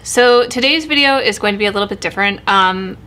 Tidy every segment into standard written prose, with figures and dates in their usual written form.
So today's video is going to be a little bit different.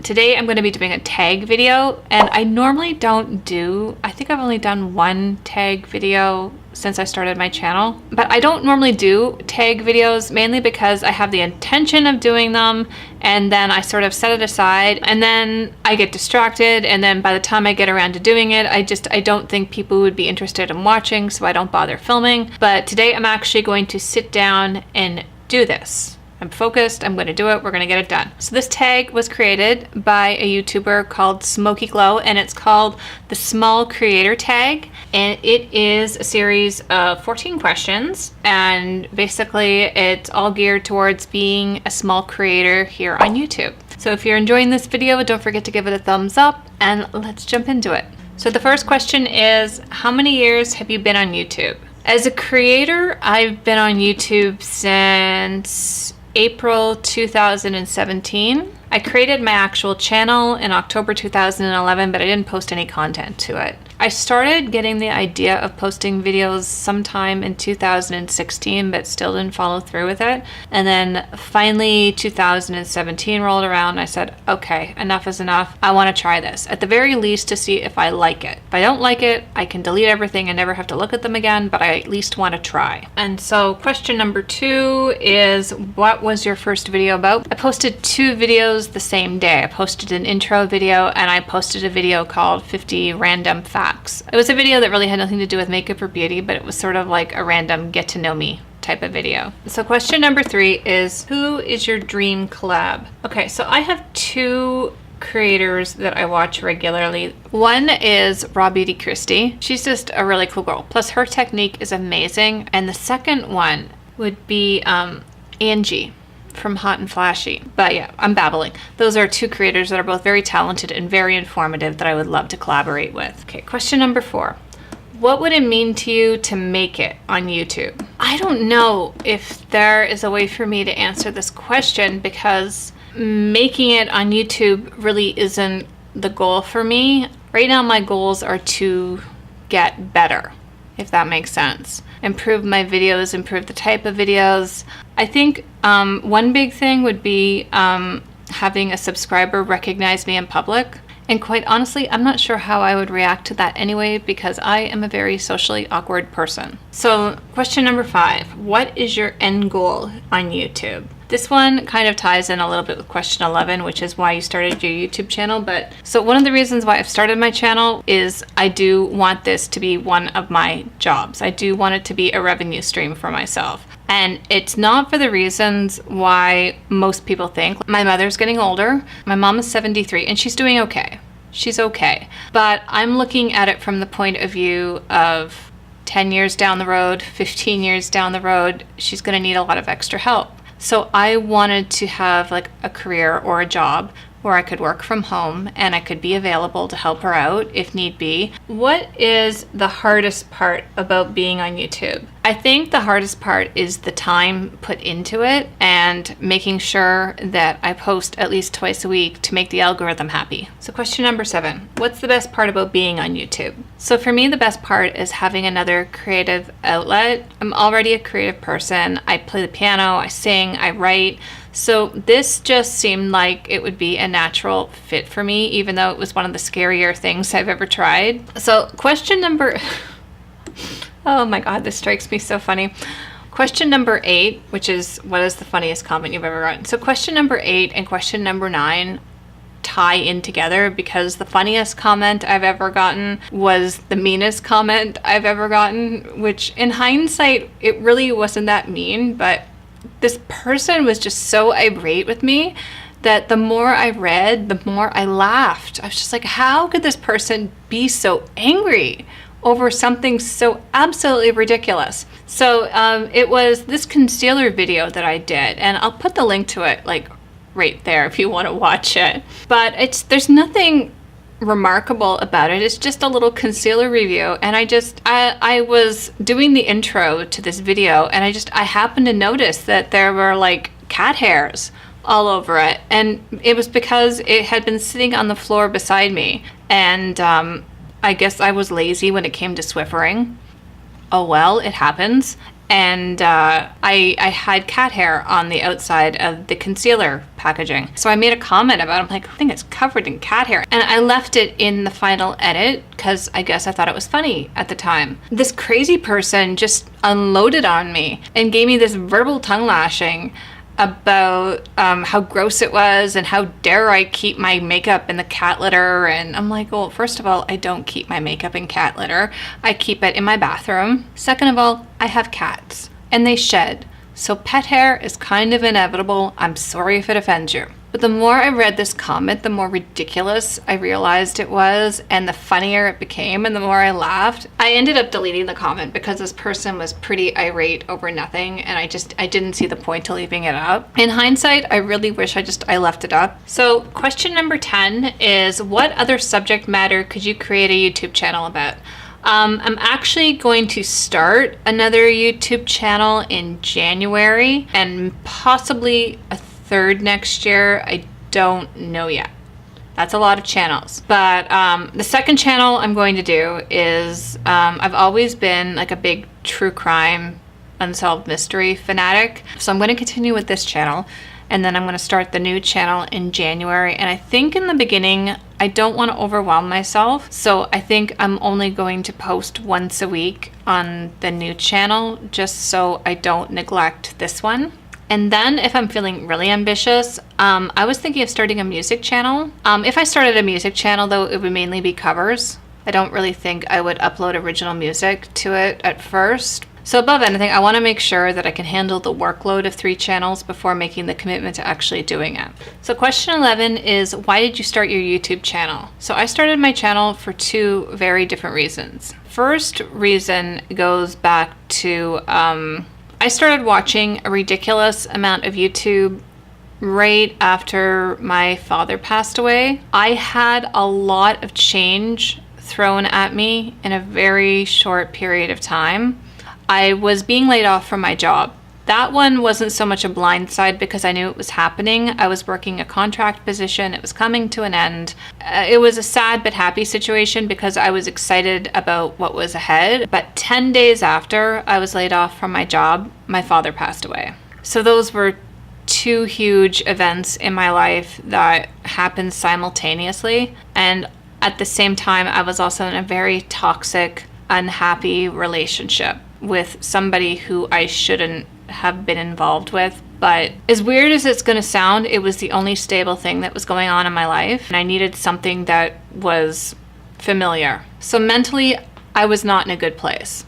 Today I'm going to be doing a tag video, and I normally don't do, I think I've only done one tag video since I started my channel, but I don't normally do tag videos mainly because I have the intention of doing them and then I sort of set it aside and then I get distracted, and then by the time I get around to doing it, I don't think people would be interested in watching, so I don't bother filming. But today I'm actually going to sit down and do this. I'm focused, I'm gonna do it, we're gonna get it done. So this tag was created by a YouTuber called Smokey Glows, and it's called the Small Creator Tag. And it is a series of 14 questions, and basically it's all geared towards being a small creator here on YouTube. So if you're enjoying this video, don't forget to give it a thumbs up, and let's jump into it. So the first question is, how many years have you been on YouTube? As a creator, I've been on YouTube since April 2017. I created my actual channel in October 2011, but I didn't post any content to it. I started getting the idea of posting videos sometime in 2016, but still didn't follow through with it. And then finally 2017 rolled around and I said, okay, enough is enough. I want to try this, at the very least to see if I like it. If I don't like it, I can delete everything and never have to look at them again, but I at least want to try. And so question number 2 is, what was your first video about? I posted 2 videos the same day. I posted an intro video and I posted a video called 50 Random Facts. It was a video that really had nothing to do with makeup or beauty, but it was sort of like a random get to know me type of video. So question number 3 is, who is your dream collab? Okay, so I have 2 creators that I watch regularly. One is Raw Beauty Christie. She's just a really cool girl. Plus her technique is amazing. And the second one would be Angie from Hot and Flashy. But yeah, I'm babbling. Those are 2 creators that are both very talented and very informative that I would love to collaborate with. Okay, question number 4. What would it mean to you to make it on YouTube? I don't know if there is a way for me to answer this question, because making it on YouTube really isn't the goal for me. Right now my goals are to get better, if that makes sense. Improve my videos, improve the type of videos. I think one big thing would be having a subscriber recognize me in public. And quite honestly, I'm not sure how I would react to that anyway, because I am a very socially awkward person. So question number 5, what is your end goal on YouTube? This one kind of ties in a little bit with question 11, which is why you started your YouTube channel. But so one of the reasons why I've started my channel is I do want this to be one of my jobs. I do want it to be a revenue stream for myself. And it's not for the reasons why most people think. My mother's getting older. My mom is 73 and she's doing okay. She's okay. But I'm looking at it from the point of view of 10 years down the road, 15 years down the road, she's going to need a lot of extra help. So I wanted to have like a career or a job where I could work from home and I could be available to help her out if need be. What is the hardest part about being on YouTube? I think the hardest part is the time put into it and making sure that I post at least twice a week to make the algorithm happy. So question number 7, what's the best part about being on YouTube? So for me, the best part is having another creative outlet. I'm already a creative person. I play the piano, I sing, I write. So this just seemed like it would be a natural fit for me, even though it was one of the scarier things I've ever tried. So question number, oh my God, this strikes me so funny. Question number 8, which is, what is the funniest comment you've ever gotten? So question number 8 and question number 9 tie in together, because the funniest comment I've ever gotten was the meanest comment I've ever gotten, which in hindsight, it really wasn't that mean, but this person was just so irate with me that the more I read, the more I laughed. I was just like, how could this person be so angry over something so absolutely ridiculous? So it was this concealer video that I did, and I'll put the link to it like right there if you want to watch it. But there's nothing remarkable about it. It's just a little concealer review, and I was doing the intro to this video and I happened to notice that there were like cat hairs all over it, and it was because it had been sitting on the floor beside me, and I guess I was lazy when it came to Swiffering. Oh well, it happens. and I had cat hair on the outside of the concealer packaging. So I made a comment about it. I'm like, I think it's covered in cat hair. And I left it in the final edit because I guess I thought it was funny at the time. This crazy person just unloaded on me and gave me this verbal tongue lashing about how gross it was and how dare I keep my makeup in the cat litter. And I'm like, well, first of all, I don't keep my makeup in cat litter. I keep it in my bathroom. Second of all, I have cats and they shed. So pet hair is kind of inevitable. I'm sorry if it offends you. But the more I read this comment, the more ridiculous I realized it was, and the funnier it became, and the more I laughed. I ended up deleting the comment because this person was pretty irate over nothing, and I didn't see the point to leaving it up. In hindsight, I really wish I left it up. So question number 10 is, what other subject matter could you create a YouTube channel about? I'm actually going to start another YouTube channel in January and possibly a third next year. I don't know yet. That's a lot of channels. But the second channel I'm going to do is, I've always been like a big true crime, unsolved mystery fanatic. So I'm going to continue with this channel. And then I'm going to start the new channel in January. And I think in the beginning, I don't want to overwhelm myself. So I think I'm only going to post once a week on the new channel, just so I don't neglect this one. And then if I'm feeling really ambitious, I was thinking of starting a music channel. If I started a music channel, though, it would mainly be covers. I don't really think I would upload original music to it at first. So above anything, I want to make sure that I can handle the workload of 3 channels before making the commitment to actually doing it. So question 11 is, why did you start your YouTube channel? So I started my channel for 2 very different reasons. First reason goes back to, I started watching a ridiculous amount of YouTube right after my father passed away. I had a lot of change thrown at me in a very short period of time. I was being laid off from my job. That one wasn't so much a blindside because I knew it was happening. I was working a contract position. It was coming to an end. It was a sad but happy situation because I was excited about what was ahead. But 10 days after I was laid off from my job, my father passed away. So those were 2 huge events in my life that happened simultaneously. And at the same time, I was also in a very toxic, unhappy relationship with somebody who I shouldn't have been involved with. But as weird as it's going to sound, it was the only stable thing that was going on in my life. And I needed something that was familiar. So mentally, I was not in a good place.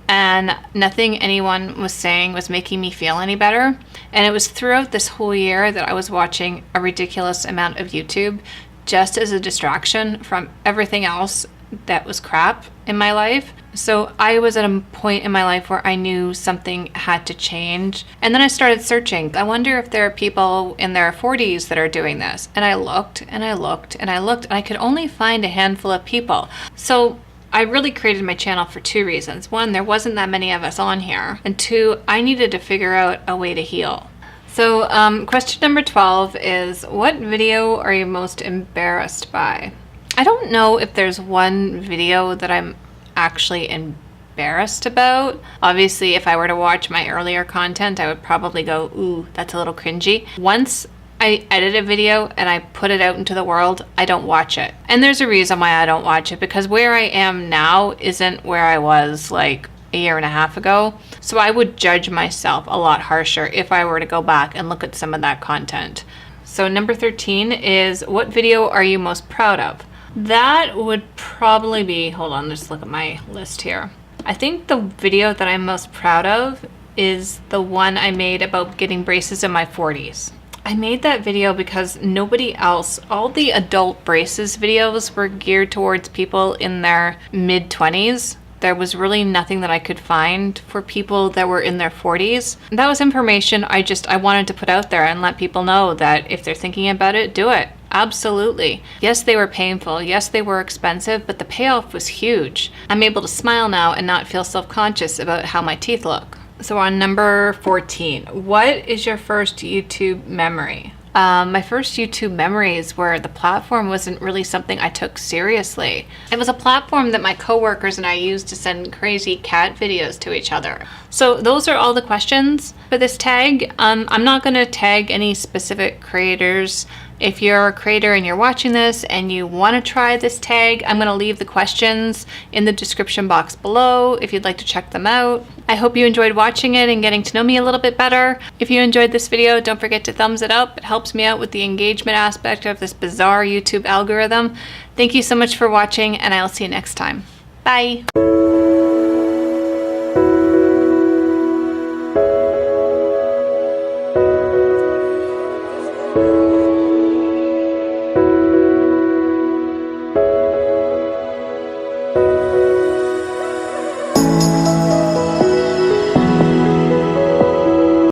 And nothing anyone was saying was making me feel any better. And it was throughout this whole year that I was watching a ridiculous amount of YouTube just as a distraction from everything else that was crap in my life. So I was at a point in my life where I knew something had to change. And then I started searching. I wonder if there are people in their 40s that are doing this. And I looked and I looked and I looked and I could only find a handful of people. So I really created my channel for 2 reasons. 1, there wasn't that many of us on here. And 2, I needed to figure out a way to heal. So question number 12 is, what video are you most embarrassed by? I don't know if there's one video that I'm actually embarrassed about. Obviously, if I were to watch my earlier content, I would probably go, ooh, that's a little cringy. Once I edit a video and I put it out into the world, I don't watch it. And there's a reason why I don't watch it, because where I am now isn't where I was like a year and a half ago. So I would judge myself a lot harsher if I were to go back and look at some of that content. So number 13 is, what video are you most proud of? That would probably be, hold on, just look at my list here. I think the video that I'm most proud of is the one I made about getting braces in my 40s. I made that video because nobody else, all the adult braces videos were geared towards people in their mid-20s. There was really nothing that I could find for people that were in their 40s. That was information I wanted to put out there and let people know that if they're thinking about it, do it. Absolutely. Yes, they were painful. Yes, they were expensive, but the payoff was huge. I'm able to smile now and not feel self-conscious about how my teeth look. So on number 14, what is your first YouTube memory? my first YouTube memories where the platform wasn't really something I took seriously. It was a platform that my coworkers and I used to send crazy cat videos to each other. So those are all the questions for this tag. I'm not going to tag any specific creators. If you're a creator and you're watching this and you want to try this tag, I'm going to leave the questions in the description box below if you'd like to check them out. I hope you enjoyed watching it and getting to know me a little bit better. If you enjoyed this video, don't forget to thumbs it up. It helps me out with the engagement aspect of this bizarre YouTube algorithm. Thank you so much for watching, and I'll see you next time. Bye!